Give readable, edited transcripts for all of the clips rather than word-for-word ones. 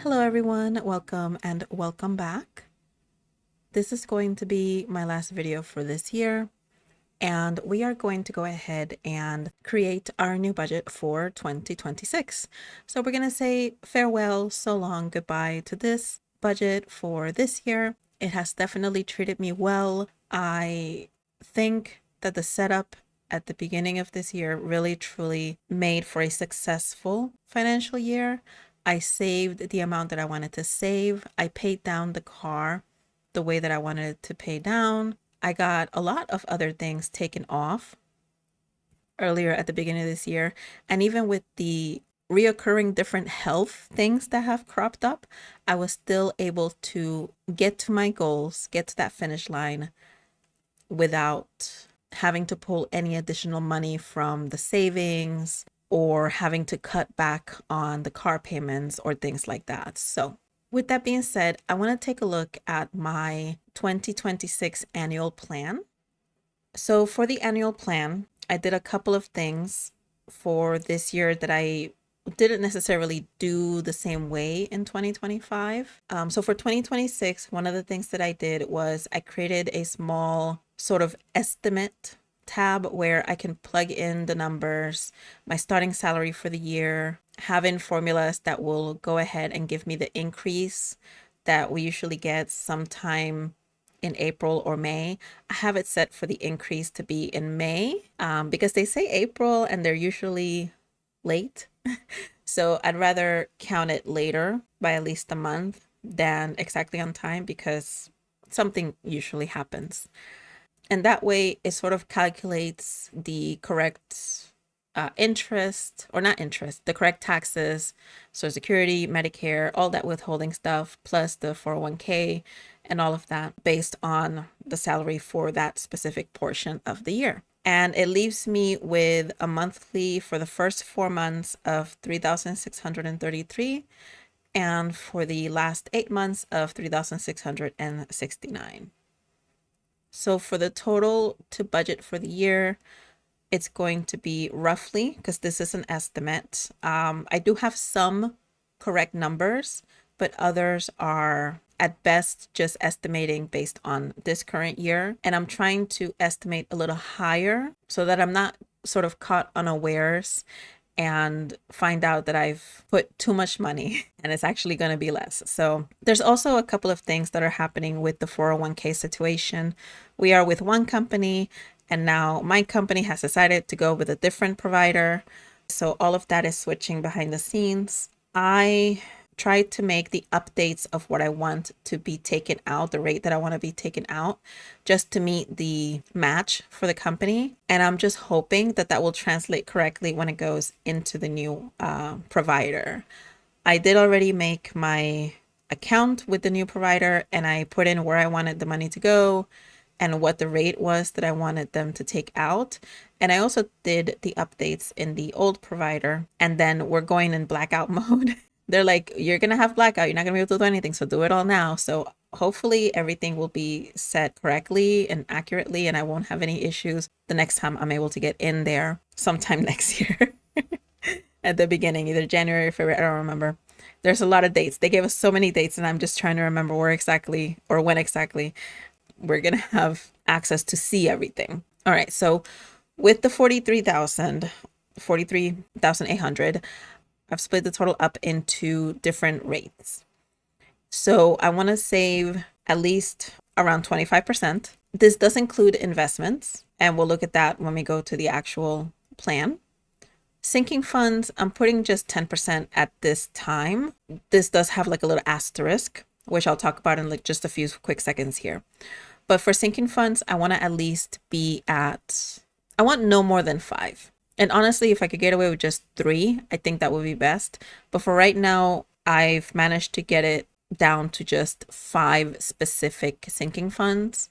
Hello everyone, welcome and welcome back. This is going to be my last video for this year, and we are going to go ahead and create our new budget for 2026. So we're going to say farewell, so long, goodbye to this budget for this year. It has definitely treated me well. I think that the setup at the beginning of this year really truly made for a successful financial year. I saved the amount that I wanted to save. I paid down the car the way that I wanted it to pay down. I got a lot of other things taken off earlier at the beginning of this year. And even with the reoccurring different health things that have cropped up, I was still able to get to my goals, get to that finish line without having to pull any additional money from the savings or having to cut back on the car payments or things like that. So with that being said, I want to take a look at my 2026 annual plan. So for the annual plan, I did a couple of things for this year that I didn't necessarily do the same way in 2025. So for 2026, one of the things that I did was I created a small sort of estimate tab where I can plug in the numbers, my starting salary for the year, have in formulas that will go ahead and give me the increase that we usually get sometime in April or May. I have it set for the increase to be in May because they say April and they're usually late. So I'd rather count it later by at least a month than exactly on time because something usually happens. And that way it sort of calculates the correct interest, or not interest, the correct taxes, Social Security, Medicare, all that withholding stuff, plus the 401k and all of that based on the salary for that specific portion of the year. And it leaves me with a monthly for the first 4 months of $3,633, and for the last 8 months of $3,669. So for the total to budget for the year, it's going to be roughly, because this is an estimate. I do have some correct numbers, but others are at best just estimating based on this current year. And I'm trying to estimate a little higher so that I'm not sort of caught unawares and find out that I've put too much money and it's actually going to be less. So there's also a couple of things that are happening with the 401k situation. We are with one company, and now my company has decided to go with a different provider. So all of that is switching behind the scenes. I tried to make the updates of what I want to be taken out, the rate that I want to be taken out, just to meet the match for the company. And I'm just hoping that that will translate correctly when it goes into the new provider. I did already make my account with the new provider, and I put in where I wanted the money to go and what the rate was that I wanted them to take out. And I also did the updates in the old provider, and then we're going in blackout mode. They're like, you're going to have blackout. You're not going to be able to do anything. So do it all now. So hopefully everything will be set correctly and accurately, and I won't have any issues the next time I'm able to get in there sometime next year. At the beginning, either January or February, I don't remember. There's a lot of dates. They gave us so many dates, and I'm just trying to remember where exactly or when exactly we're going to have access to see everything. All right. So with the 43,800, I've split the total up into different rates. So I want to save at least around 25%. This does include investments, and we'll look at that when we go to the actual plan. Sinking funds, I'm putting just 10% at this time. This does have like a little asterisk, which I'll talk about in like just a few quick seconds here. But for sinking funds, I want to at least be at, I want no more than 5. And honestly, if I could get away with just 3, I think that would be best. But for right now, I've managed to get it down to just 5 specific sinking funds.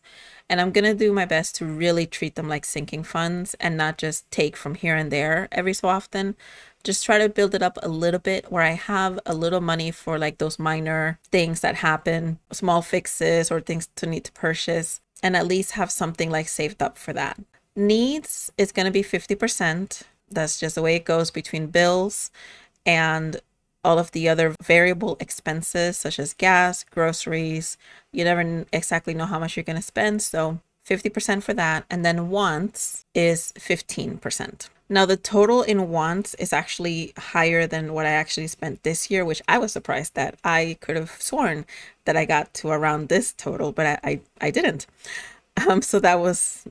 And I'm going to do my best to really treat them like sinking funds and not just take from here and there every so often. Just try to build it up a little bit where I have a little money for like those minor things that happen, small fixes or things to need to purchase, and at least have something like saved up for that. Needs is going to be 50%. That's just the way it goes between bills and all of the other variable expenses such as gas, groceries. You never exactly know how much you're going to spend. So 50% for that. And then wants is 15%. Now the total in wants is actually higher than what I actually spent this year, which I was surprised that I could have sworn that I got to around this total, but I didn't. So that was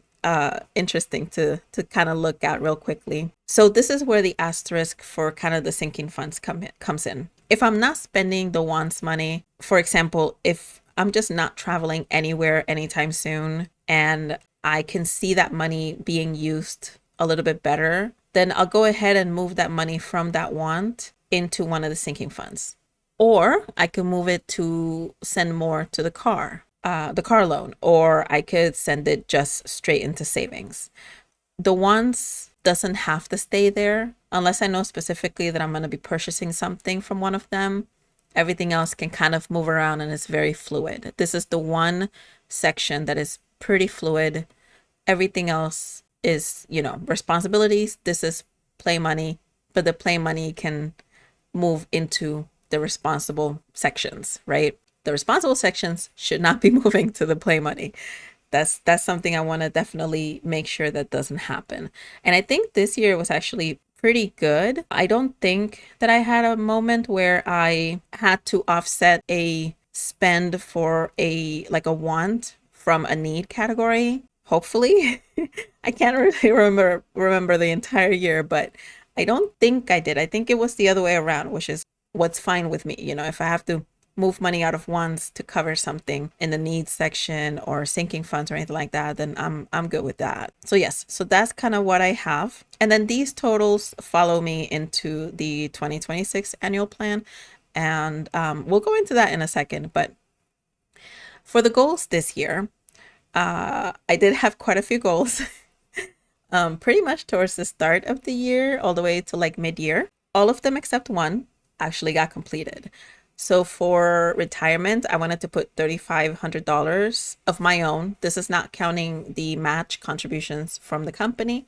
interesting to kind of look at real quickly. So this is where the asterisk for kind of the sinking funds comes in. If I'm not spending the wants money, for example, if I'm just not traveling anywhere anytime soon and I can see that money being used a little bit better, then I'll go ahead and move that money from that want into one of the sinking funds. Or I can move it to send more to the car loan, or I could send it just straight into savings. The wants doesn't have to stay there unless I know specifically that I'm going to be purchasing something from one of them. Everything else can kind of move around and it's very fluid. This is the one section that is pretty fluid. Everything else is, responsibilities. This is play money, but the play money can move into the responsible sections, right? The responsible sections should not be moving to the play money. That's something I want to definitely make sure that doesn't happen. And I think this year was actually pretty good. I don't think that I had a moment where I had to offset a spend for a want from a need category. Hopefully. I can't really remember the entire year, but I don't think I did. I think it was the other way around, which is what's fine with me. If I have to move money out of wants to cover something in the needs section or sinking funds or anything like that, then I'm good with that. So yes, so that's kind of what I have. And then these totals follow me into the 2026 annual plan. And we'll go into that in a second. But for the goals this year, I did have quite a few goals. Pretty much towards the start of the year, all the way to mid-year. All of them except one actually got completed. So for retirement, I wanted to put $3,500 of my own. This is not counting the match contributions from the company.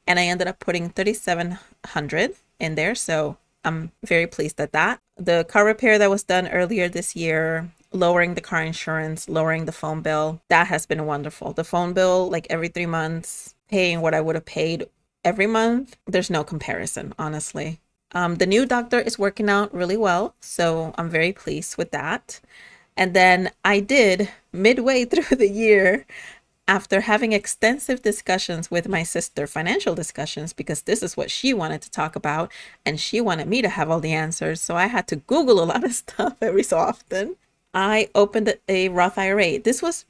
And I ended up putting $3,700 in there. So I'm very pleased at that. The car repair that was done earlier this year, lowering the car insurance, lowering the phone bill, that has been wonderful. The phone bill, every 3 months, paying what I would have paid every month, there's no comparison, honestly. The new doctor is working out really well, so I'm very pleased with that. And then I did, midway through the year, after having extensive discussions with my sister, financial discussions, because this is what she wanted to talk about, and she wanted me to have all the answers, so I had to Google a lot of stuff every so often. I opened a Roth IRA. This was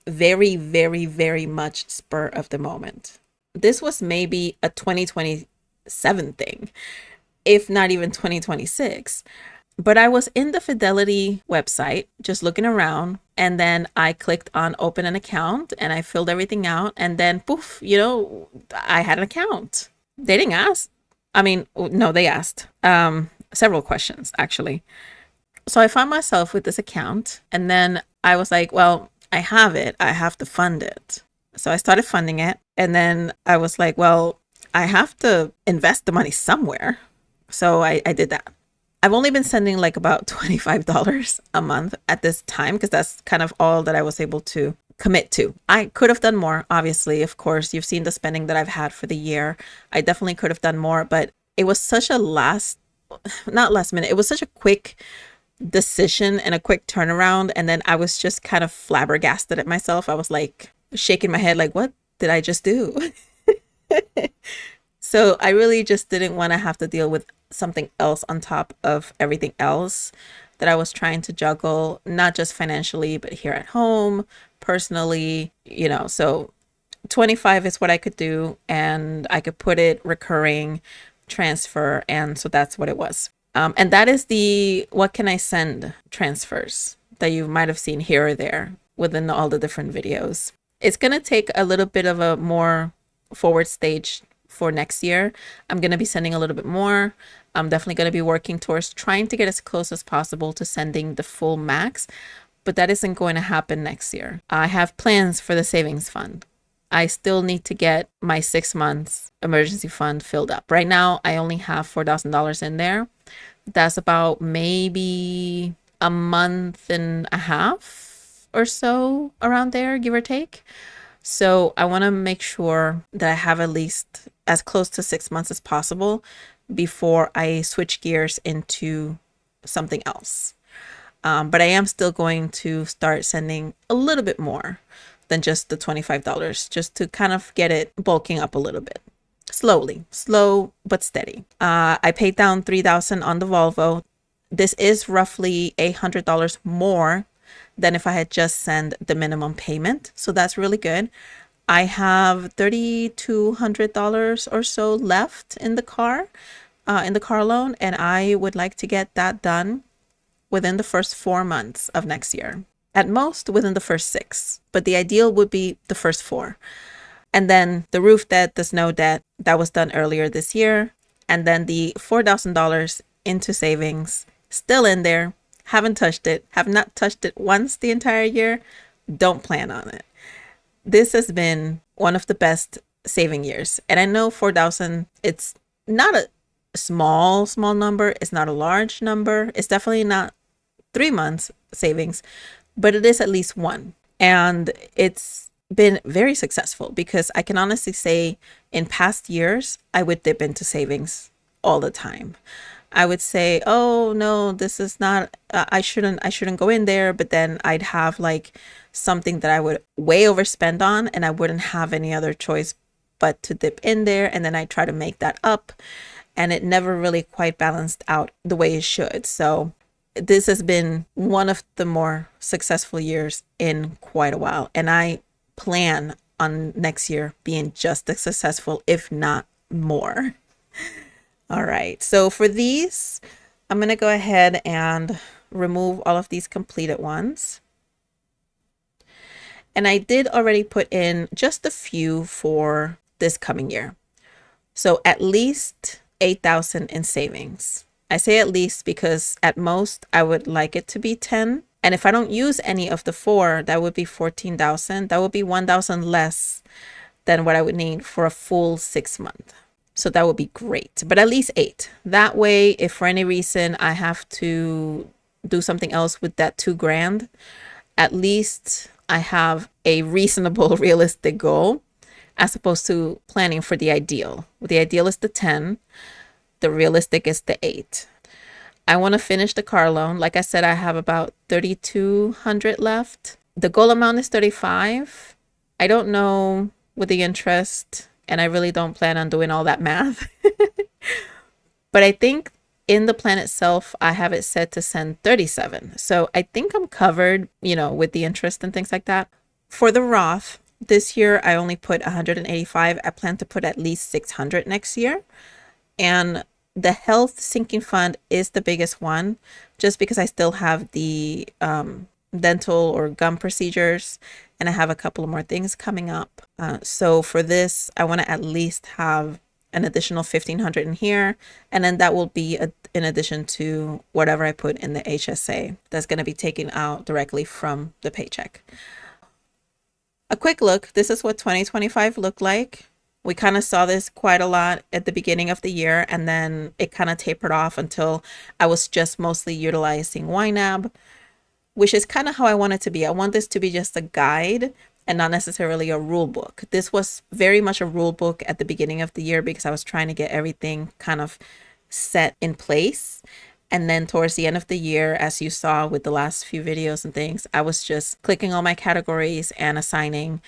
very, very, very much spur of the moment. This was maybe a 2027 thing, if not even 2026. But I was in the Fidelity website just looking around, and then I clicked on open an account and I filled everything out, and then poof, I had an account. They didn't ask. I mean, no, they asked several questions actually. So I found myself with this account, and then I was like, well, I have it. I have to fund it. So I started funding it, and then I was like, well, I have to invest the money somewhere. So I did that. I've only been sending about $25 a month at this time, because that's kind of all that I was able to commit to. I could have done more, obviously. Of course, you've seen the spending that I've had for the year. I definitely could have done more, but it was such a not last minute. It was such a quick decision and a quick turnaround. And then I was just kind of flabbergasted at myself. I was shaking my head, what did I just do? So I really just didn't want to have to deal with something else on top of everything else that I was trying to juggle, not just financially, but here at home, personally, so 25 is what I could do, and I could put it recurring, transfer. And so that's what it was. And that is the what can I send transfers that you might have seen here or there within all the different videos. It's going to take a little bit of a more forward stage for next year. I'm going to be sending a little bit more. I'm definitely going to be working towards trying to get as close as possible to sending the full max, but that isn't going to happen next year. I have plans for the savings fund. I still need to get my 6 months emergency fund filled up. Right now, I only have $4,000 in there. That's about maybe a month and a half or so around there, give or take. So I want to make sure that I have at least as close to 6 months as possible before I switch gears into something else. But I am still going to start sending a little bit more than just the $25, just to kind of get it bulking up a little bit. Slowly, slow but steady. I paid down $3,000 on the Volvo. This is roughly $800 more than if I had just sent the minimum payment. So that's really good. I have $3,200 or so left in the car loan, and I would like to get that done within the first 4 months of next year. At most within the first 6, but the ideal would be the first 4. And then the roof debt, the snow debt, that was done earlier this year. And then the $4,000 into savings, still in there. Haven't touched it. Have not touched it once the entire year. Don't plan on it. This has been one of the best saving years. And I know 4,000, it's not a small number. It's not a large number. It's definitely not 3 months savings, but it is at least one. And it's been very successful because I can honestly say in past years, I would dip into savings all the time. I would say, oh no, this is not, I shouldn't go in there. But then I'd have like something that I would way overspend on, and I wouldn't have any other choice but to dip in there. And then I try to make that up, and it never really quite balanced out the way it should. So this has been one of the more successful years in quite a while. And I plan on next year being just as successful, if not more. All right. So for these, I'm going to go ahead and remove all of these completed ones. And I did already put in just a few for this coming year. So at least 8,000 in savings. I say at least because at most I would like it to be 10. And if I don't use any of the 4, that would be 14,000. That would be 1,000 less than what I would need for a full 6 month. So that would be great, but at least 8. That way, if for any reason I have to do something else with that $2,000, at least I have a reasonable, realistic goal as opposed to planning for the ideal. The ideal is the 10. The realistic is the 8. I want to finish the car loan. Like I said, I have about 3,200 left. The goal amount is 35. I don't know with the interest, and I really don't plan on doing all that math. But I think in the plan itself, I have it set to send 37. So I think I'm covered, with the interest and things like that. For the Roth, this year I only put 185. I plan to put at least 600 next year. And the health sinking fund is the biggest one, just because I still have the dental or gum procedures, and I have a couple of more things coming up. So for this, I want to at least have an additional 1,500 in here, and then that will be in addition to whatever I put in the HSA that's going to be taken out directly from the paycheck. A quick look. This is what 2025 looked like. We kind of saw this quite a lot at the beginning of the year, and then it kind of tapered off until I was just mostly utilizing YNAB, which is kind of how I want it to be. I want this to be just a guide and not necessarily a rule book. This was very much a rule book at the beginning of the year because I was trying to get everything kind of set in place. And then towards the end of the year, as you saw with the last few videos and things, I was just clicking all my categories and assigning,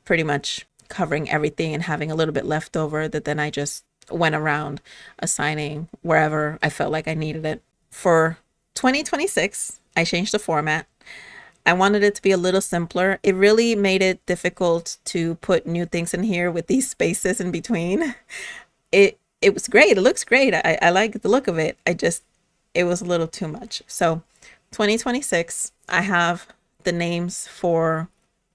pretty much covering everything and having a little bit left over that then I just went around assigning wherever I felt like I needed it. For 2026, I changed the format. I wanted it to be a little simpler. It really made it difficult to put new things in here with these spaces in between. It was great. It looks great. I like the look of it. It was a little too much. So 2026, I have the names for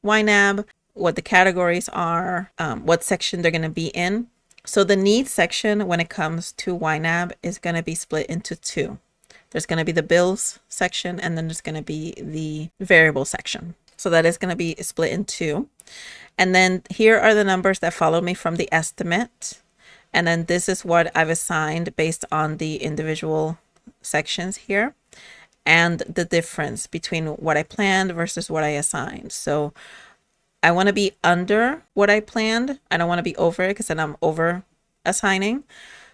YNAB, what the categories are, what section they're going to be in. So the needs section when it comes to YNAB is going to be split into 2. There's going to be the bills section, and then there's going to be the variable section. So that is going to be split in two. And then here are the numbers that follow me from the estimate. And then this is what I've assigned based on the individual sections here and the difference between what I planned versus what I assigned. So I want to be under what I planned. I don't want to be over it because then I'm over assigning.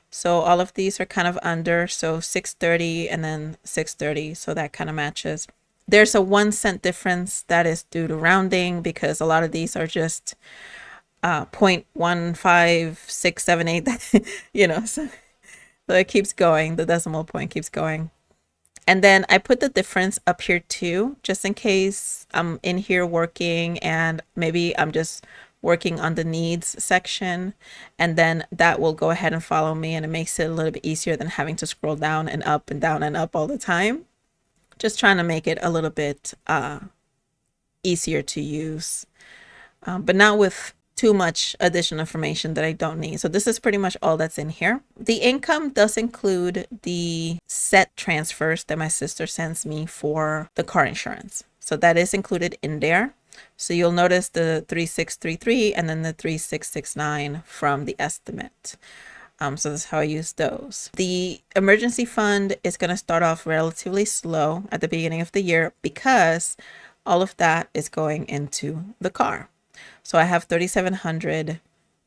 So all of these are kind of under. So 630 and then 630. So that kind of matches. There's a 1 cent difference that is due to rounding because a lot of these are just 0.15678, you know, so it keeps going. The decimal point keeps going. And then I put the difference up here too, just in case I'm in here working and maybe I'm just working on the needs section, and then that will go ahead and follow me, and it makes it a little bit easier than having to scroll down and up and down and up all the time. Just trying to make it a little bit easier to use, but not with too much additional information that I don't need. So this is pretty much all that's in here. The income does include the set transfers that my sister sends me for the car insurance. So that is included in there. So you'll notice the 3633 and then the 3669 from the estimate. So that's how I use those. The emergency fund is going to start off relatively slow at the beginning of the year because all of that is going into the car. So I have 3,700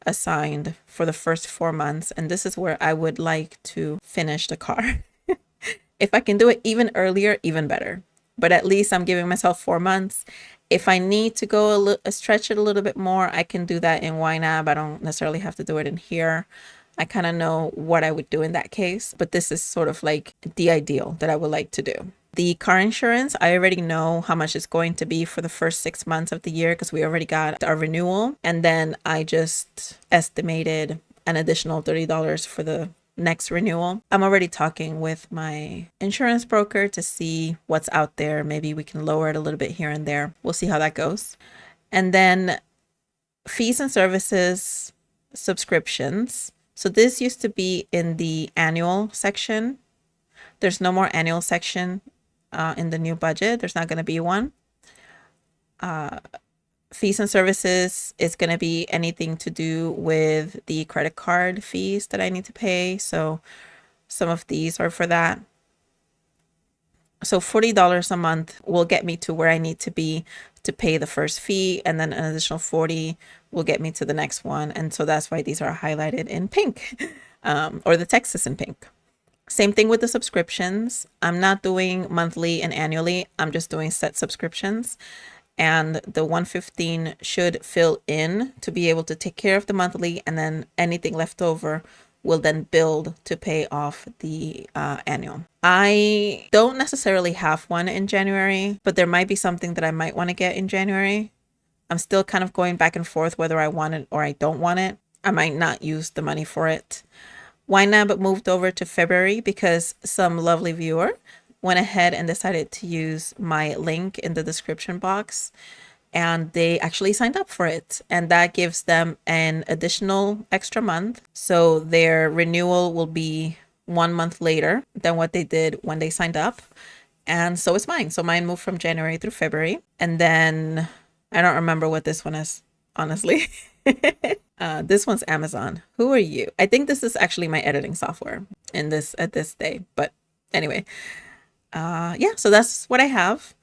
assigned for the first 4 months, and this is where I would like to finish the car. If I can do it even earlier, even better. But at least I'm giving myself 4 months. If I need to go stretch it a little bit more, I can do that in YNAB. I don't necessarily have to do it in here. I kind of know what I would do in that case, but this is sort of like the ideal that I would like to do. The car insurance, I already know how much it's going to be for the first 6 months of the year because we already got our renewal. And then I just estimated an additional $30 for the next renewal. I'm already talking with my insurance broker to see what's out there. Maybe we can lower it a little bit here and there. We'll see how that goes. And then fees and services, subscriptions. So this used to be in the annual section. There's no more annual section in the new budget. There's not going to be one. Fees and services is going to be anything to do with the credit card fees that I need to pay. So some of these are for that. So $40 a month will get me to where I need to be to pay the first fee, and then an additional 40 will get me to the next one. And so that's why these are highlighted in pink, or the text is in pink. Same thing with the subscriptions. I'm not doing monthly and annually. I'm just doing set subscriptions. And the 115 should fill in to be able to take care of the monthly, and then anything left over will then build to pay off the annual. I don't necessarily have one in January, but there might be something that I might want to get in January. I'm still kind of going back and forth whether I want it or I don't want it. I might not use the money for it. YNAB moved over to February because some lovely viewer went ahead and decided to use my link in the description box, and they actually signed up for it, and that gives them an additional extra month. So their renewal will be 1 month later than what they did when they signed up, and so is mine. So mine moved from January through February, and then I don't remember what this one is, honestly. This one's Amazon. Who are you? I think this is actually my editing software at this day, but anyway. Yeah, so that's what I have.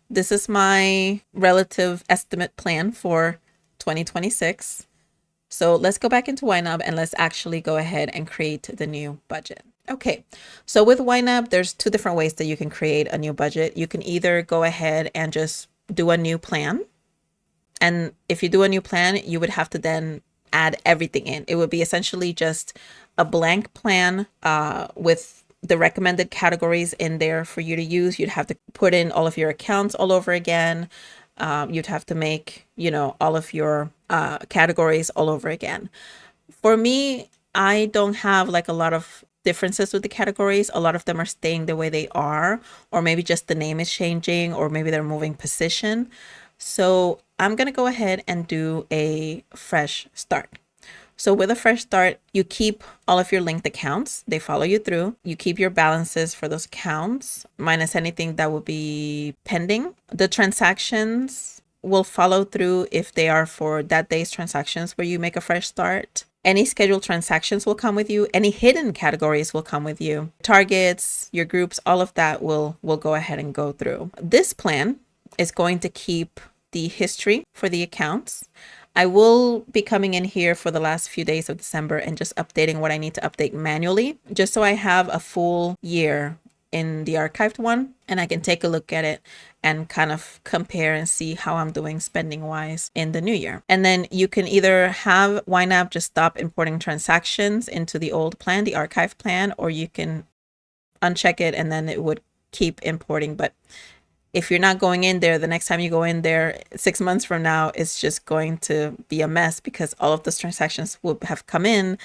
This is my relative estimate plan for 2026. So let's go back into YNAB and let's actually go ahead and create the new budget. Okay, so with YNAB, there's 2 different ways that you can create a new budget. You can either go ahead and just do a new plan. And if you do a new plan, you would have to then add everything in. It would be essentially just a blank plan with the recommended categories in there for you to use. You'd have to put in all of your accounts all over again. You'd have to make, all of your categories all over again. For me, I don't have like a lot of differences with the categories. A lot of them are staying the way they are, or maybe just the name is changing, or maybe they're moving position. So I'm going to go ahead and do a fresh start. So with a fresh start, you keep all of your linked accounts. They follow you through. You keep your balances for those accounts, minus anything that would be pending. The transactions, will follow through if they are for that day's transactions where you make a fresh start. Any scheduled transactions will come with you. Any hidden categories will come with you. Targets, your groups, all of that will go ahead and go through. This plan is going to keep the history for the accounts. I will be coming in here for the last few days of December and just updating what I need to update manually, just so I have a full year in the archived one and I can take a look at it and kind of compare and see how I'm doing spending wise in the new year. And then you can either have YNAB just stop importing transactions into the old plan, the archive plan, or you can uncheck it and then it would keep importing. But if you're not going in there, the next time you go in there 6 months from now, it's just going to be a mess because all of those transactions will have come in.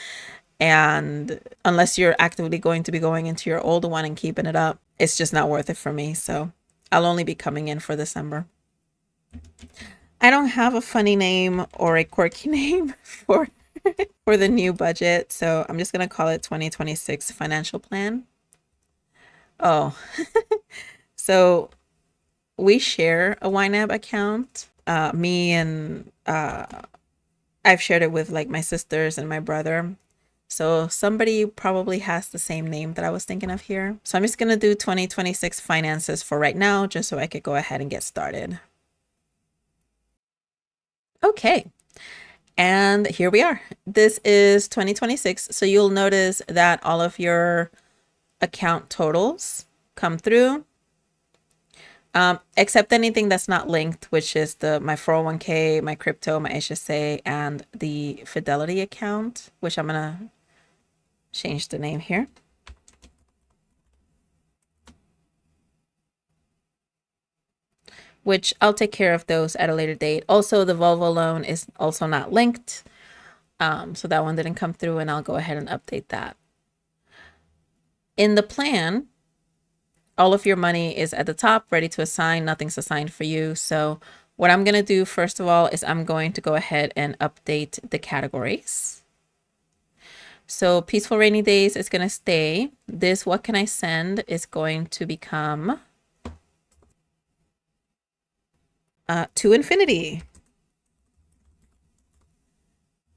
And unless you're actively going to be going into your old one and keeping it up, it's just not worth it for me. So I'll only be coming in for December. I don't have a funny name or a quirky name for the new budget. So I'm just going to call it 2026 financial plan. Oh, so we share a YNAB account. Me and I've shared it with like my sisters and my brother. So somebody probably has the same name that I was thinking of here. So I'm just going to do 2026 finances for right now, just so I could go ahead and get started. Okay. And here we are. This is 2026. So you'll notice that all of your account totals come through, except anything that's not linked, which is my 401k, my crypto, my HSA, and the Fidelity account, which I'm going to change the name here. Which I'll take care of those at a later date. Also, the Volvo loan is also not linked. So that one didn't come through, and I'll go ahead and update that. In the plan, all of your money is at the top, ready to assign. Nothing's assigned for you. So what I'm going to do, first of all, is I'm going to go ahead and update the categories. So Peaceful Rainy Days is going to stay. This What Can I Send is going to become to infinity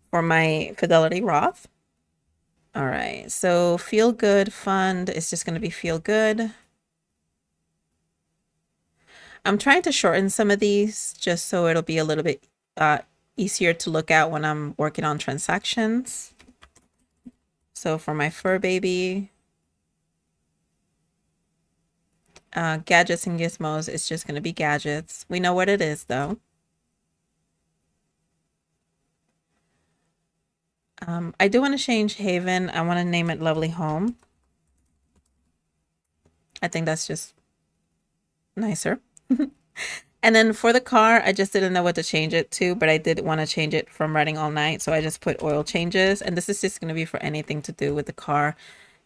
for my Fidelity Roth. All right, so Feel Good Fund is just going to be Feel Good. I'm trying to shorten some of these just so it'll be a little bit easier to look at when I'm working on transactions. So for my fur baby, gadgets and gizmos, it's just going to be gadgets. We know what it is though. I do want to change Haven. I want to name it Lovely Home. I think that's just nicer. And then for the car, I just didn't know what to change it to, but I did want to change it from Riding All Night. So I just put oil changes. And this is just going to be for anything to do with the car.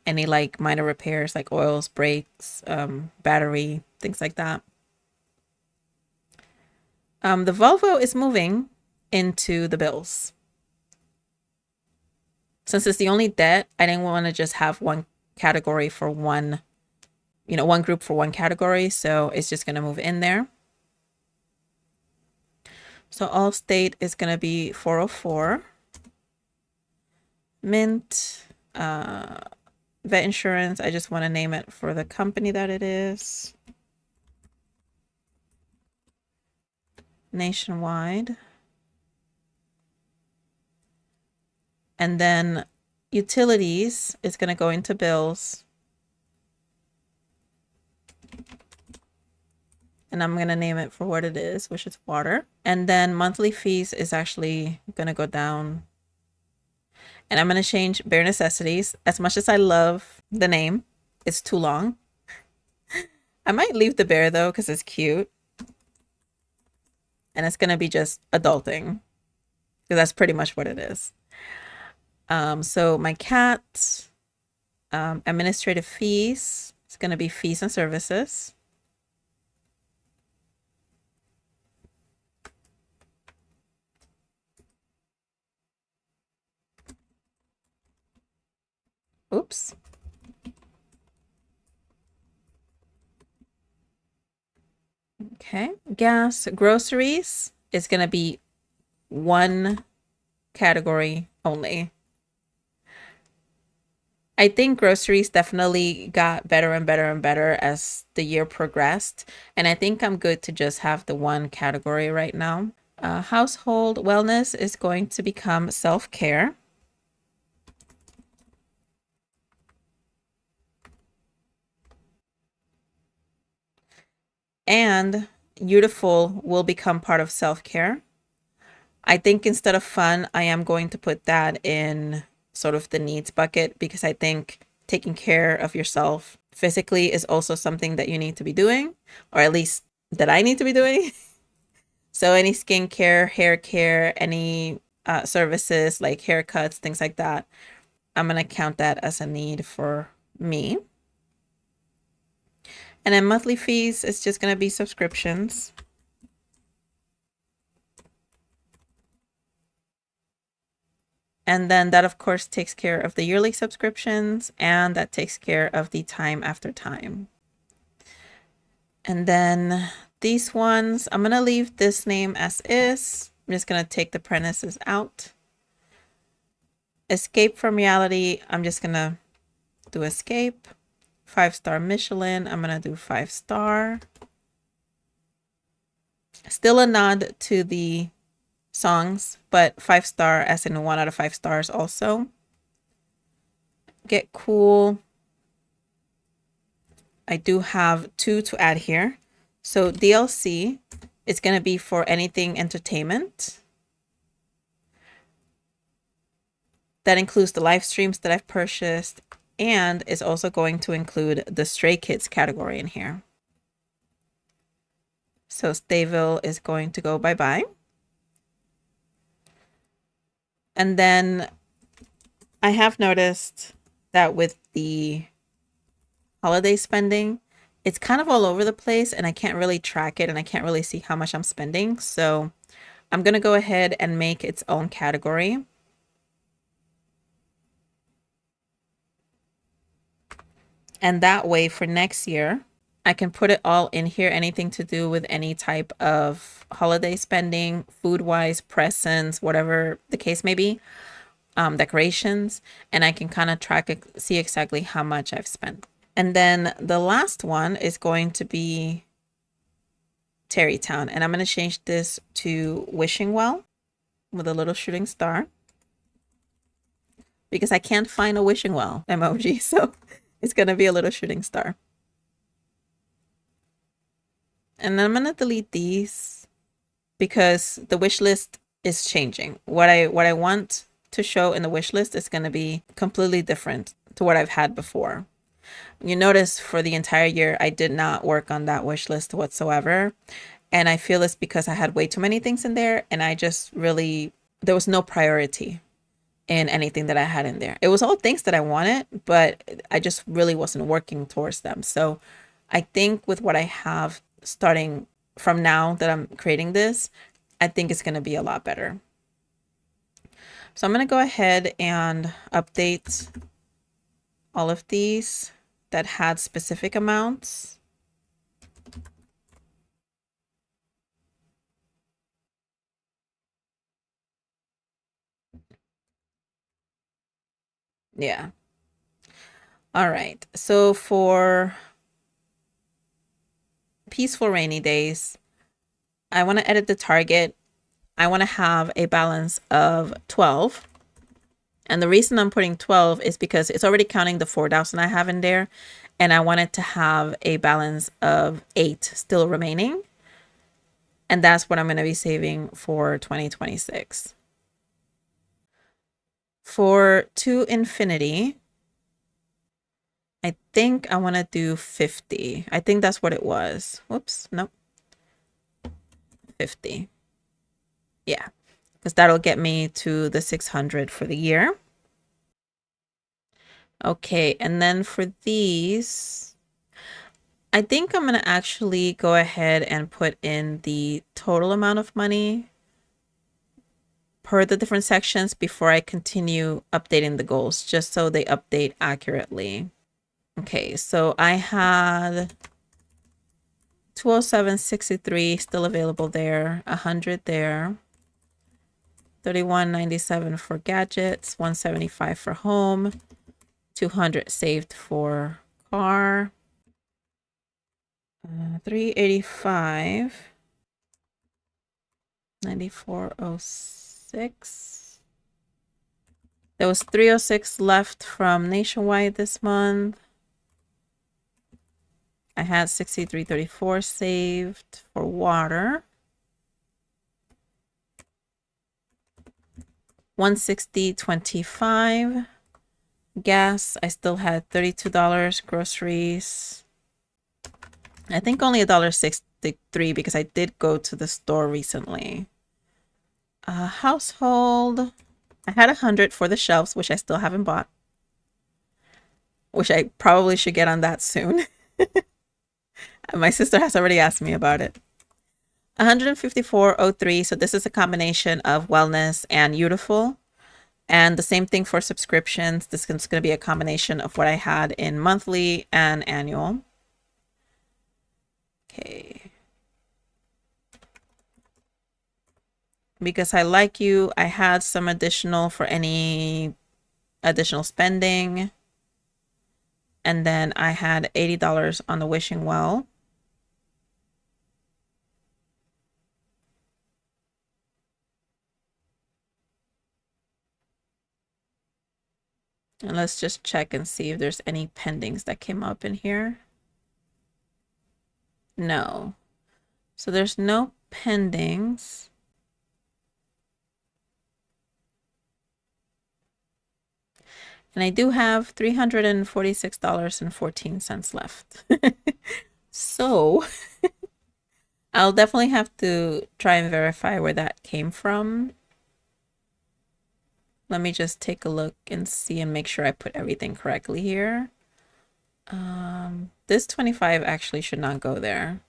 Any like minor repairs like oils, brakes, battery, things like that. The Volvo is moving into the bills. Since it's the only debt, I didn't want to just have one category for one, one group for one category. So it's just going to move in there. So Allstate is going to be 404. Mint, vet insurance, I just want to name it for the company that it is. Nationwide. And then utilities is going to go into bills. And I'm going to name it for what it is, which is water. And then monthly fees is actually going to go down. And I'm going to change bare necessities. As much as I love the name, it's too long. I might leave the bear though, because it's cute. And it's going to be just adulting, because that's pretty much what it is. So my cat, administrative fees, it's going to be fees and services. Oops. Okay, gas, groceries is going to be one category only. I think groceries definitely got better and better and better as the year progressed. And I think I'm good to just have the one category right now. Household wellness is going to become self-care. And beautiful will become part of self-care. I think instead of fun, I am going to put that in sort of the needs bucket because I think taking care of yourself physically is also something that you need to be doing, or at least that I need to be doing. So any skincare, hair care, any services like haircuts, things like that, I'm going to count that as a need for me. And then monthly fees is just going to be subscriptions. And then that, of course, takes care of the yearly subscriptions, and that takes care of the time after time. And then these ones, I'm going to leave this name as is. I'm just going to take the parentheses out. Escape from reality, I'm just going to do escape. 5-star Michelin, I'm going to do 5-star. Still a nod to the songs, but 5-star as in 1 out of 5 stars also. Get cool. I do have 2 to add here. So DLC is going to be for anything entertainment. That includes the live streams that I've purchased, and is also going to include the Stray Kids category in here. So Stayville is going to go bye-bye. And then I have noticed that with the holiday spending, it's kind of all over the place and I can't really track it and I can't really see how much I'm spending. So I'm going to go ahead and make its own category. And that way for next year, I can put it all in here, anything to do with any type of holiday spending, food-wise, presents, whatever the case may be, decorations, and I can kind of track it, see exactly how much I've spent. And then the last one is going to be Terrytown, and I'm going to change this to Wishing Well with a little shooting star because I can't find a Wishing Well emoji, so it's going to be a little shooting star. And then I'm going to delete these because the wish list is changing. What I want to show in the wish list is going to be completely different to what I've had before. You notice for the entire year, I did not work on that wish list whatsoever. And I feel it's because I had way too many things in there and I just really, there was no priority in anything that I had in there. It was all things that I wanted, but I just really wasn't working towards them. So I think with what I have starting from now that I'm creating this, I think it's going to be a lot better. So I'm going to go ahead and update all of these that had specific amounts. Yeah. All right. So for peaceful rainy days, I want to edit the target. I want to have a balance of 12. And the reason I'm putting 12 is because it's already counting the 4,000 I have in there. And I want it to have a balance of 8 still remaining. And that's what I'm going to be saving for 2026. For to infinity, I think I want to do 50. I think that's what it was. Whoops, nope. 50. Yeah, because that'll get me to the 600 for the year. Okay, and then for these, I think I'm going to actually go ahead and put in the total amount of money per the different sections before I continue updating the goals, just so they update accurately. Okay, so I had 207.63 still available there. 100 there. 31.97 for gadgets. 175 for home. 200 saved for car. 385. 9406. There was 306 left from Nationwide this month. I had 63.34 saved for water. 160.25. Gas, I still had $32. Groceries, I think only $1.63 because I did go to the store recently. Household, I had 100 for the shelves, which I still haven't bought. Which I probably should get on that soon. My sister has already asked me about it. 154.03. So this is a combination of wellness and beautiful. And the same thing for subscriptions. This is going to be a combination of what I had in monthly and annual. Okay. Because I like you, I had some additional for any additional spending. And then I had $80 on the wishing well. And let's just check and see if there's any pendings that came up in here. No. So there's no pendings. And I do have $346.14 left. So I'll definitely have to try and verify where that came from. Let me just take a look and see and make sure I put everything correctly here. This 25 actually should not go there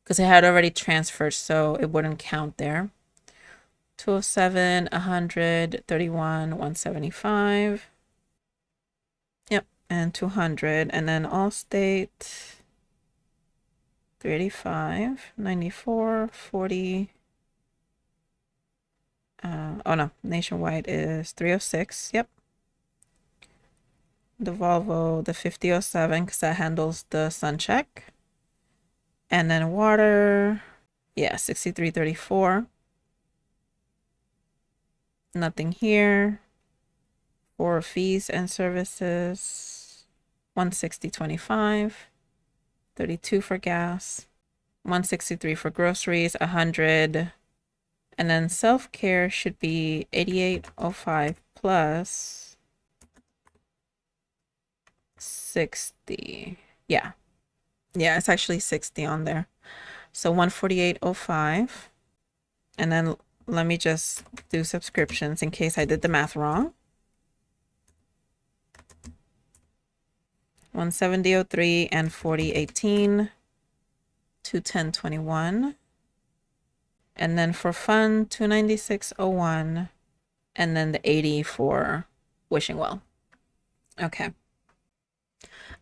because I had already transferred, so it wouldn't count there. 207, 100, 31, 175. Yep, and 200, and then Allstate 385, 94, 40. Oh no, Nationwide is 306. Yep. The Volvo, the 5007, because that handles the sun check. And then water, yeah, 63.34. Nothing here. For fees and services, 160.25. 32 for gas. 163 for groceries, 100. And then self-care should be 88.05 plus 60. Yeah, it's actually 60 on there. So 148.05. And then let me just do subscriptions in case I did the math wrong. 170.03 and 40.18. 210.21. And then for fun, 296.01. And then the 80 for wishing well. Okay.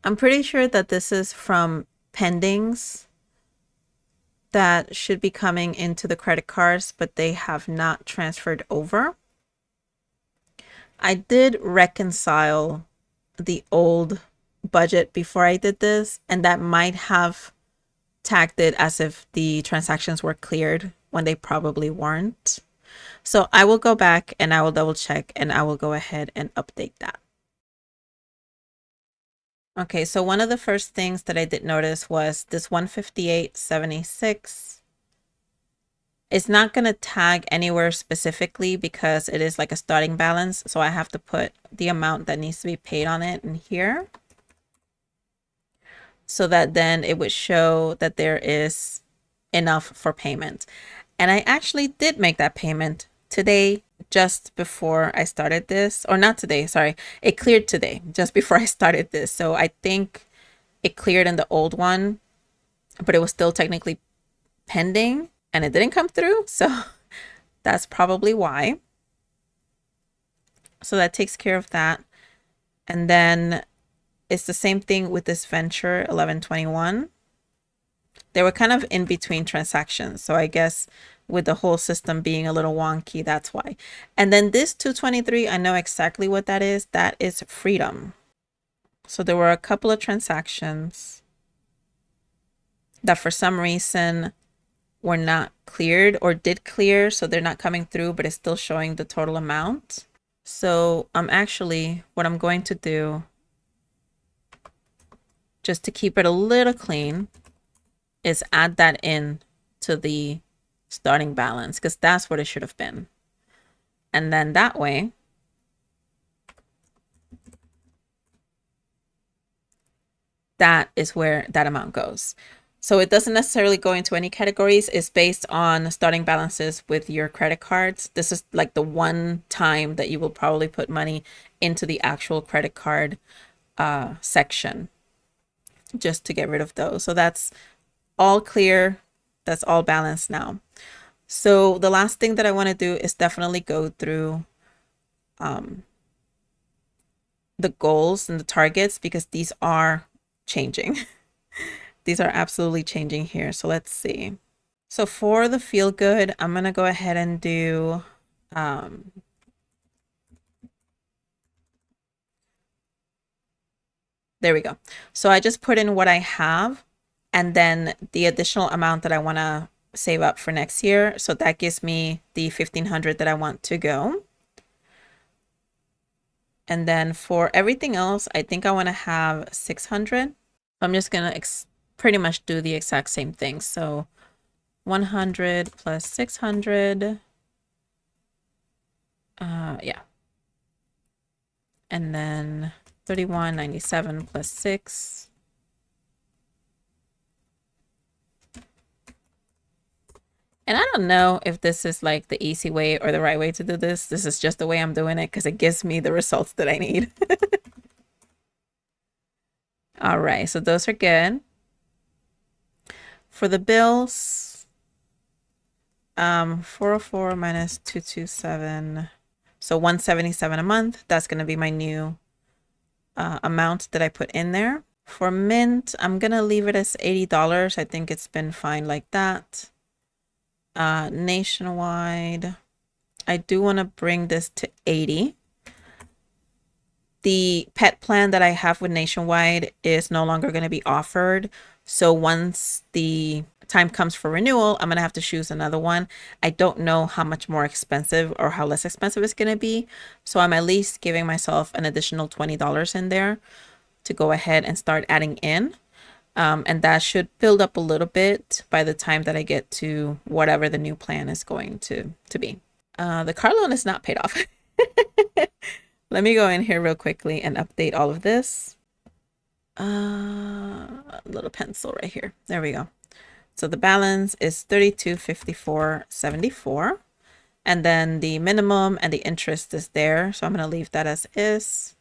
I'm pretty sure that this is from pendings that should be coming into the credit cards, but they have not transferred over. I did reconcile the old budget before I did this, and that might have tagged it as if the transactions were cleared when they probably weren't. So I will go back and I will double check and I will go ahead and update that. Okay, so one of the first things that I did notice was this 158.76. It's not going to tag anywhere specifically because it is like a starting balance. So I have to put the amount that needs to be paid on it in here, so that then it would show that there is enough for payment. And I actually did make that payment today, just before I started this, or not today, sorry. It cleared today, just before I started this. So I think it cleared in the old one, but it was still technically pending and it didn't come through. So that's probably why. So that takes care of that. And then it's the same thing with this venture 1121. They were kind of in between transactions. So I guess with the whole system being a little wonky, that's why. And then this 223, I know exactly what that is. That is freedom. So there were a couple of transactions that for some reason were not cleared or did clear. So they're not coming through, but it's still showing the total amount. So what I'm going to do, just to keep it a little clean, is add that in to the starting balance, because that's what it should have been. And then that way, that is where that amount goes. So it doesn't necessarily go into any categories. It's based on starting balances with your credit cards. This is like the one time that you will probably put money into the actual credit card section, just to get rid of those. So that's all clear. That's all balanced now. So the last thing that I want to do is definitely go through the goals and the targets, because these are changing. These are absolutely changing here. So let's see. So for the feel good, I'm going to go ahead and do there we go. So I just put in what I have and then the additional amount that I want to save up for next year. So that gives me the 1,500 that I want to go. And then for everything else, I think I want to have 600. I'm just going to pretty much do the exact same thing. So 100 plus 600. Yeah. And then 3197 plus 6. And I don't know if this is like the easy way or the right way to do this. This is just the way I'm doing it because it gives me the results that I need. All right, so those are good. For the bills, 404 minus 227. So 177 a month. That's going to be my new amount that I put in there. For Mint, I'm going to leave it as $80. I think it's been fine like that. Nationwide, I do want to bring this to 80. The pet plan that I have with Nationwide is no longer going to be offered. So once the time comes for renewal, I'm going to have to choose another one. I don't know how much more expensive or how less expensive it's going to be. So I'm at least giving myself an additional $20 in there to go ahead and start adding in. And that should build up a little bit by the time that I get to whatever the new plan is going to be. The car loan is not paid off. Let me go in here real quickly and update all of this. A little pencil right here. There we go. So the balance is $32.54.74. And then the minimum and the interest is there. So I'm going to leave that as is.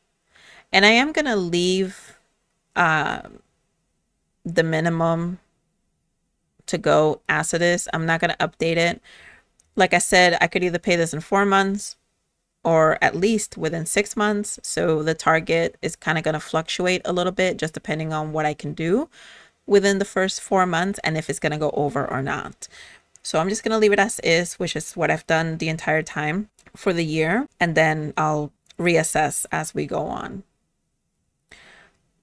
And I am going to leave the minimum to go as it is. I'm not going to update it. Like I said, I could either pay this in 4 months or at least within 6 months. So the target is kind of going to fluctuate a little bit just depending on what I can do within the first 4 months and if it's going to go over or not. So I'm just going to leave it as is, which is what I've done the entire time for the year. And then I'll reassess as we go on.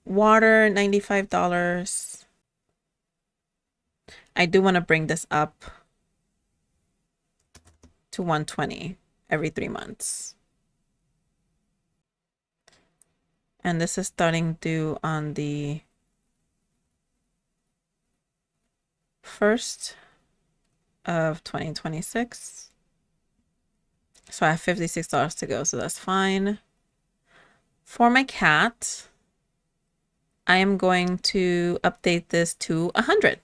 Water, $95. I do want to bring this up to 120 every 3 months. And this is starting due on the 1st of 2026. So I have $56 to go, so that's fine. For my cat, I am going to update this to 100.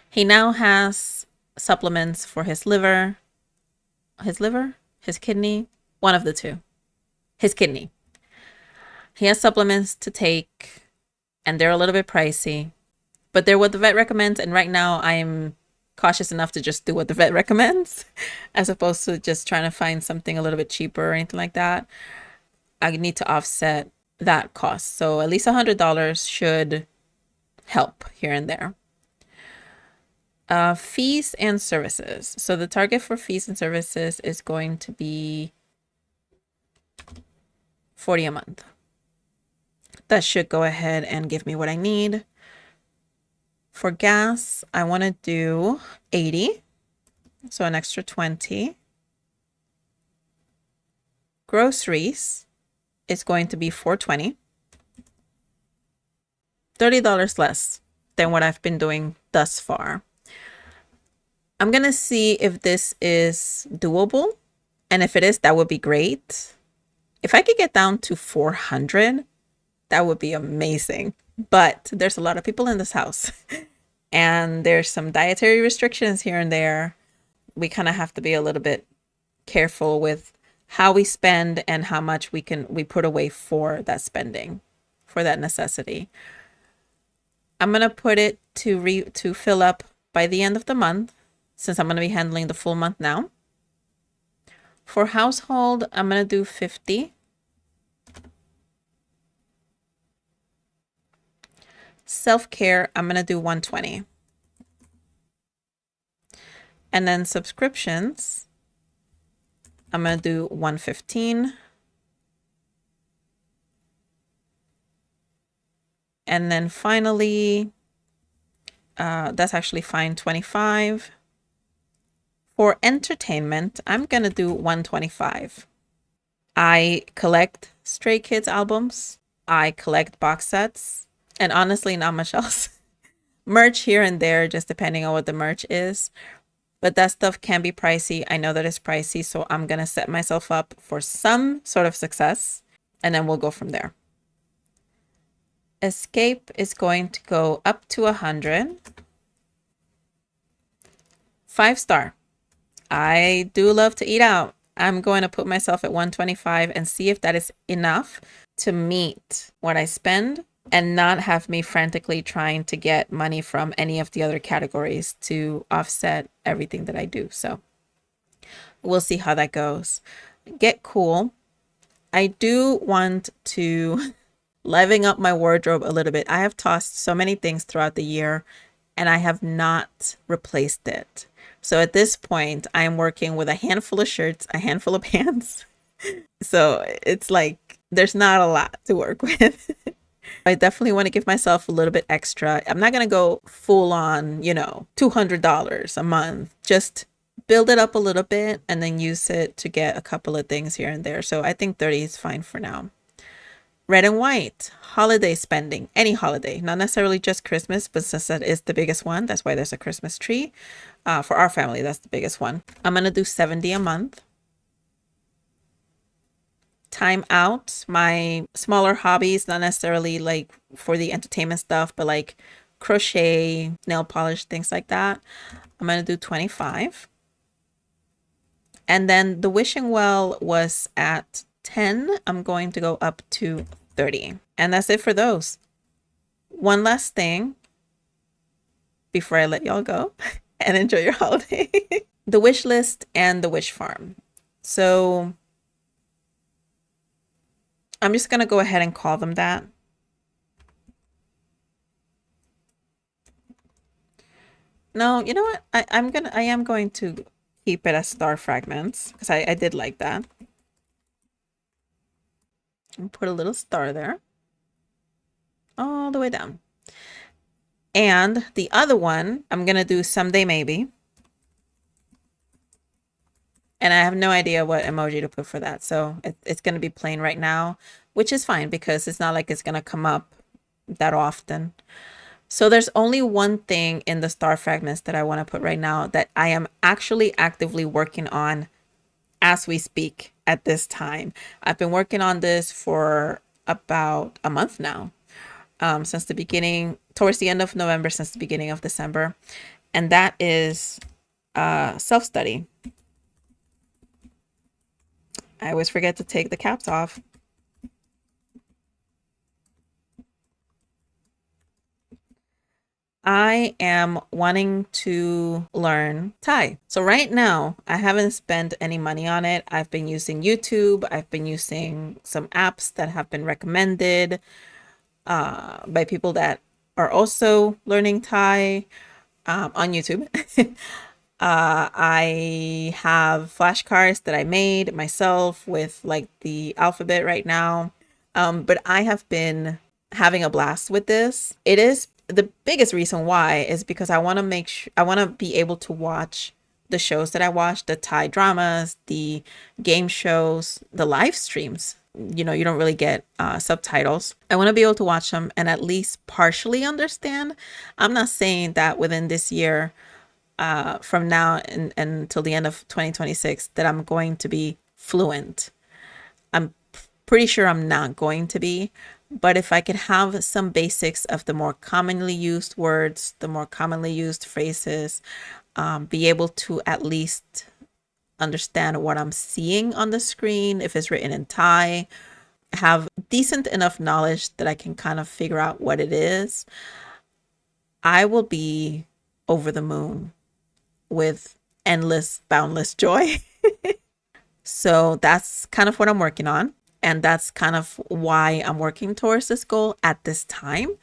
He now has supplements for his liver, his kidney, one of the two, his kidney. He has supplements to take and they're a little bit pricey, but they're what the vet recommends. And right now I'm cautious enough to just do what the vet recommends as opposed to just trying to find something a little bit cheaper or anything like that. I need to offset that cost. So at least $100 should help here and there. Fees and services. So the target for fees and services is going to be $40 a month. That should go ahead and give me what I need. For gas, I want to do 80, so an extra 20. Groceries is going to be $4.20, $30 less than what I've been doing thus far. I'm going to see if this is doable, and if it is, that would be great. If I could get down to 400, that would be amazing. But there's a lot of people in this house and there's some dietary restrictions here and there. We kind of have to be a little bit careful with how we spend and how much we put away for that spending, for that necessity. I'm going to put it to fill up by the end of the month, since I'm going to be handling the full month now. For household, I'm going to do 50. Self-care, I'm going to do 120. And then subscriptions, I'm going to do 115. And then finally, that's actually fine, 25. For entertainment, I'm going to do 125. I collect Stray Kids albums. I collect box sets. And honestly, not much else. Merch here and there, just depending on what the merch is. But that stuff can be pricey. I know that it's pricey, so I'm going to set myself up for some sort of success, and then we'll go from there. Escape is going to go up to 100. 5-star. I do love to eat out. I'm going to put myself at 125 and see if that is enough to meet what I spend and not have me frantically trying to get money from any of the other categories to offset everything that I do. So we'll see how that goes. Get cool. I do want to liven up my wardrobe a little bit. I have tossed so many things throughout the year and I have not replaced it. So at this point, I'm working with a handful of shirts, a handful of pants. So it's like there's not a lot to work with. I definitely want to give myself a little bit extra. I'm not going to go full on, $200 a month. Just build it up a little bit and then use it to get a couple of things here and there. So I think 30 is fine for now. Red and white, holiday spending, any holiday, not necessarily just Christmas, but since that is the biggest one, that's why there's a Christmas tree. For our family, that's the biggest one. I'm going to do 70 a month. Time out, my smaller hobbies, not necessarily like for the entertainment stuff, but like crochet, nail polish, things like that. I'm going to do 25. And then the wishing well was at 10. I'm going to go up to 30. And that's it for those. One last thing before I let y'all go and enjoy your holiday. The wish list and the wish farm. So I'm just going to go ahead and call them that. No, you know what? I am going to keep it as star fragments because I did like that. And put a little star there. All the way down. And the other one, I'm going to do someday maybe. And I have no idea what emoji to put for that. So it's going to be plain right now, which is fine because it's not like it's going to come up that often. So there's only one thing in the star fragments that I want to put right now that I am actually actively working on as we speak at this time. I've been working on this for about a month now, since the beginning, towards the end of November, since the beginning of December. And that is self-study. I always forget to take the caps off. I am wanting to learn Thai. So right now, I haven't spent any money on it. I've been using YouTube. I've been using some apps that have been recommended by people that are also learning Thai on YouTube. I have flashcards that I made myself with like the alphabet right now. But I have been having a blast with this. It is the biggest reason why is because I want to make sure I want to be able to watch the shows that I watch, the Thai dramas, the game shows, the live streams. You know, you don't really get subtitles. I want to be able to watch them and at least partially understand. I'm not saying that within this year, from now and until the end of 2026, that I'm going to be fluent. I'm pretty sure I'm not going to be. But if I could have some basics of the more commonly used words, the more commonly used phrases, be able to at least understand what I'm seeing on the screen, if it's written in Thai, have decent enough knowledge that I can kind of figure out what it is, I will be over the moon with endless, boundless joy. So that's kind of what I'm working on. And that's kind of why I'm working towards this goal at this time.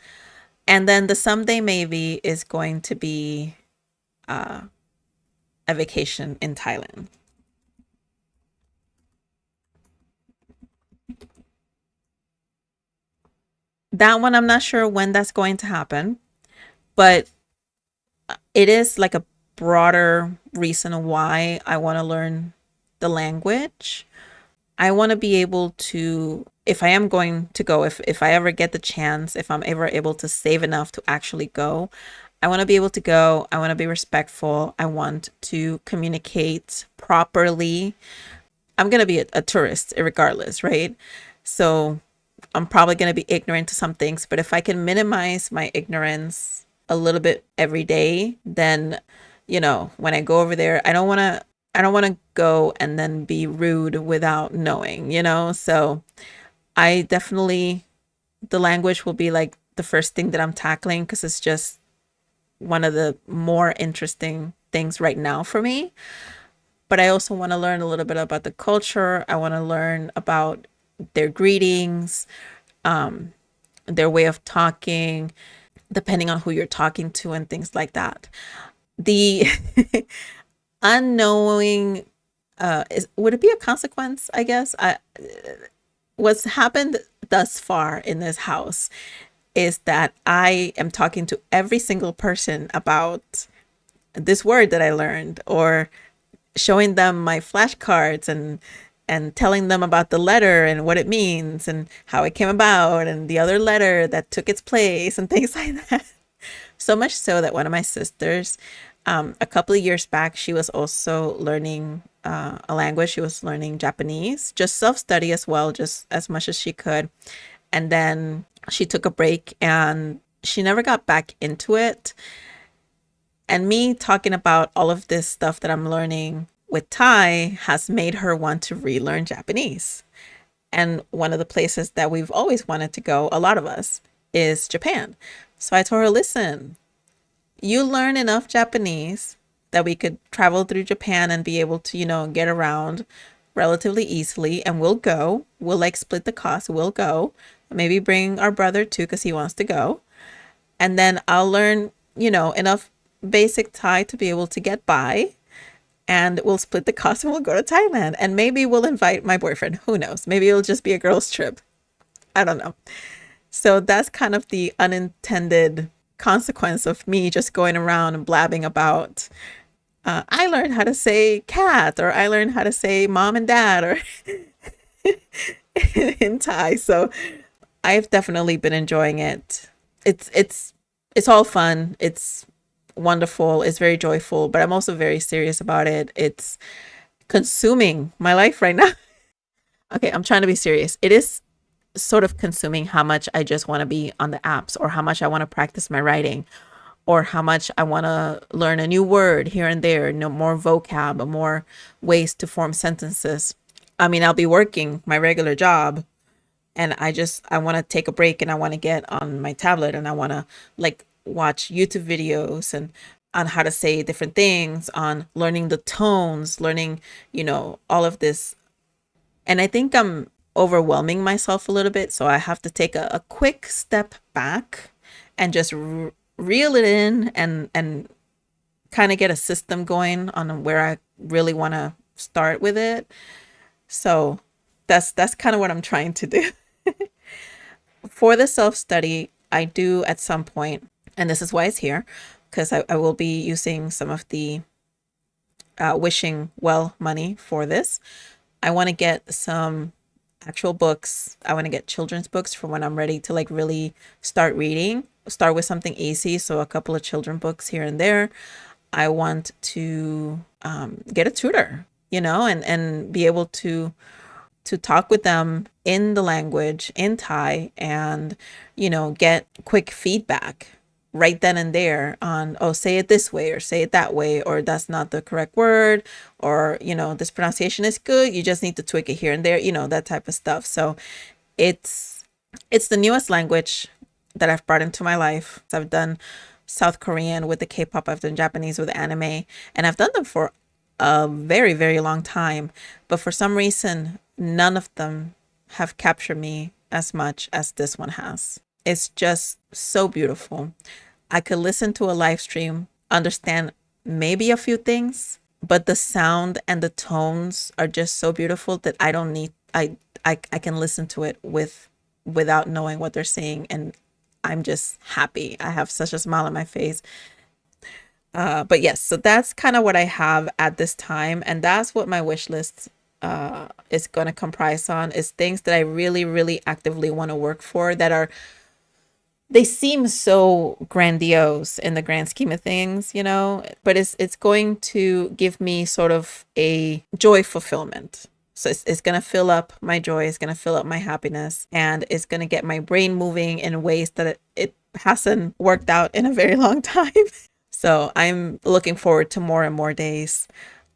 And then the someday maybe is going to be a vacation in Thailand. That one, I'm not sure when that's going to happen, but it is like a broader reason why I want to learn the language. I want to be able to, if I am going to go, if I ever get the chance, if I'm ever able to save enough to actually go, I want to be able to go. I want to be respectful. I want to communicate properly. I'm going to be a tourist regardless, right? So I'm probably going to be ignorant to some things, but if I can minimize my ignorance a little bit every day, then, you know, when I go over there, I don't want to go and then be rude without knowing, you know? So I definitely, the language will be like the first thing that I'm tackling because it's just one of the more interesting things right now for me. But I also want to learn a little bit about the culture. I want to learn about their greetings, their way of talking, depending on who you're talking to and things like that. The unknowing would it be a consequence, I guess? What's happened thus far in this house is that I am talking to every single person about this word that I learned, or showing them my flashcards and telling them about the letter and what it means and how it came about and the other letter that took its place and things like that. So much so that one of my sisters, a couple of years back, she was also learning a language. She was learning Japanese, just self-study as well, just as much as she could. And then she took a break and she never got back into it. And me talking about all of this stuff that I'm learning with Thai has made her want to relearn Japanese. And one of the places that we've always wanted to go, a lot of us, is Japan. So I told her, listen, you learn enough Japanese that we could travel through Japan and be able to, you know, get around relatively easily. And we'll go. We'll like split the cost. We'll go. Maybe bring our brother too, because he wants to go. And then I'll learn, you know, enough basic Thai to be able to get by. And we'll split the cost and we'll go to Thailand. And maybe we'll invite my boyfriend. Who knows? Maybe it'll just be a girls' trip. I don't know. So that's kind of the unintended consequence of me just going around and blabbing about I learned how to say cat, or I learned how to say mom and dad, or in Thai. So I've definitely been enjoying it. It's all fun. It's wonderful. It's very joyful, but I'm also very serious about it. It's consuming my life right now. Okay, I'm trying to be serious. It is sort of consuming how much I just want to be on the apps, or how much I want to practice my writing, or how much I want to learn a new word here and there, no more vocab, more ways to form sentences. I mean, I'll be working my regular job and I want to take a break and I want to get on my tablet and I want to like watch YouTube videos and on how to say different things, on learning the tones, learning, you know, all of this. And I think I'm overwhelming myself a little bit. So I have to take a quick step back and just reel it in and kind of get a system going on where I really want to start with it. So that's kind of what I'm trying to do. For the self-study, I do at some point, and this is why it's here, because I will be using some of the wishing well money for this. I want to get some actual books. I want to get children's books for when I'm ready to like really start reading. Start with something easy, so a couple of children books here and there. I want to get a tutor, and be able to talk with them in the language in Thai, and get quick feedback right then and there on, oh, say it this way or say it that way, or that's not the correct word, or this pronunciation is good, you just need to tweak it here and there, that type of stuff. So it's the newest language that I've brought into my life. So I've done South Korean with the K-pop, I've done Japanese with anime, and I've done them for a very, very long time. But for some reason, none of them have captured me as much as this one has. It's just so beautiful. I could listen to a live stream, understand maybe a few things, but the sound and the tones are just so beautiful that I don't need, I can listen to it without knowing what they're saying, and I'm just happy. I have such a smile on my face. But yes, so that's kind of what I have at this time, and that's what my wish list is going to comprise on, is things that I really, really actively want to work for, that are, they seem so grandiose in the grand scheme of things, but it's going to give me sort of a joy fulfillment. So it's going to fill up my joy, it's going to fill up my happiness, and it's going to get my brain moving in ways that it hasn't worked out in a very long time. So I'm looking forward to more and more days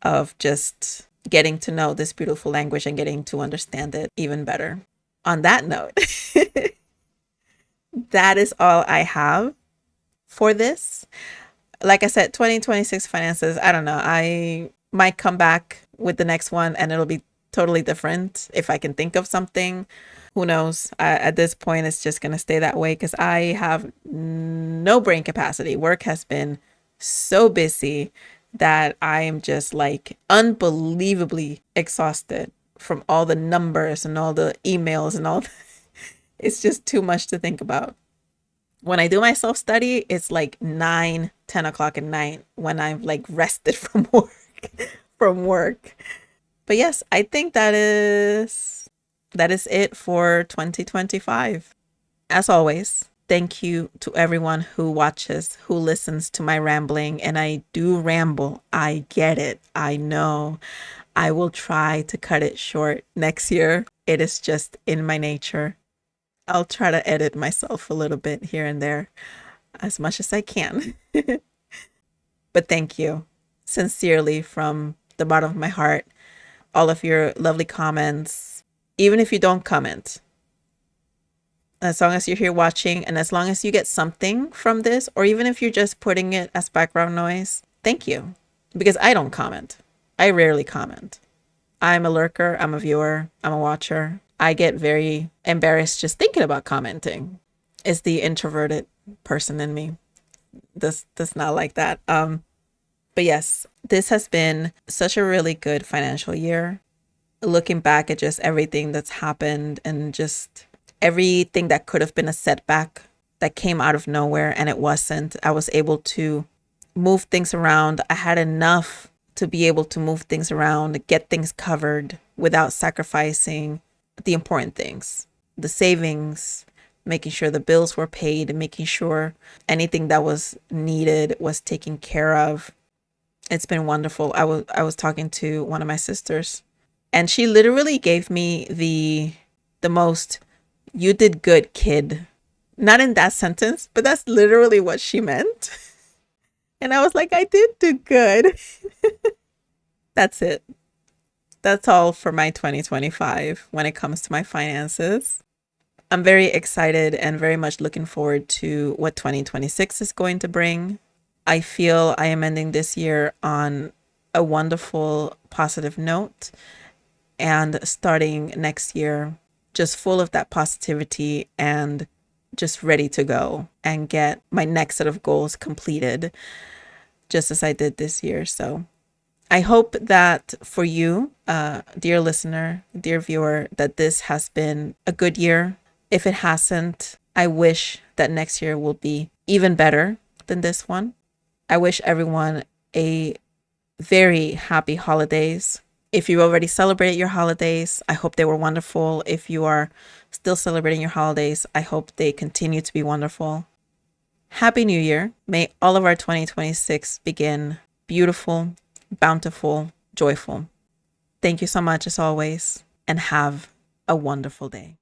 of just getting to know this beautiful language and getting to understand it even better. On that note, that is all I have for this. Like I said, 2026 finances, I don't know. I might come back with the next one and it'll be totally different if I can think of something. Who knows? At this point, it's just going to stay that way because I have no brain capacity. Work has been so busy that I am just like unbelievably exhausted from all the numbers and all the emails and all. It's just too much to think about. When I do my self-study, it's like 9-10 o'clock at night when I'm like rested from work. But yes, I think that is it for 2025. As always, thank you to everyone who watches, who listens to my rambling. And I do ramble. I get it. I know. I will try to cut it short next year. It is just in my nature. I'll try to edit myself a little bit here and there as much as I can. But thank you sincerely from the bottom of my heart. All of your lovely comments, even if you don't comment, as long as you're here watching and as long as you get something from this, or even if you're just putting it as background noise, thank you. Because I don't comment. I rarely comment. I'm a lurker. I'm a viewer. I'm a watcher. I get very embarrassed just thinking about commenting. It's the introverted person in me. That's not like that. But yes, this has been such a really good financial year. Looking back at just everything that's happened and just everything that could have been a setback that came out of nowhere and it wasn't. I was able to move things around. I had enough to be able to move things around, get things covered without sacrificing the important things, the savings, making sure the bills were paid, making sure anything that was needed was taken care of. It's been wonderful. I was talking to one of my sisters, and she literally gave me the most "you did good, kid." Not in that sentence, but that's literally what she meant. And I was like, I did do good. That's it. That's all for my 2025 when it comes to my finances. I'm very excited and very much looking forward to what 2026 is going to bring. I feel I am ending this year on a wonderful, positive note and starting next year just full of that positivity and just ready to go and get my next set of goals completed, just as I did this year. So I hope that for you, dear listener, dear viewer, that this has been a good year. If it hasn't, I wish that next year will be even better than this one. I wish everyone a very happy holidays. If you already celebrated your holidays, I hope they were wonderful. If you are still celebrating your holidays, I hope they continue to be wonderful. Happy New Year. May all of our 2026 begin beautiful, bountiful, joyful. Thank you so much as always, and have a wonderful day.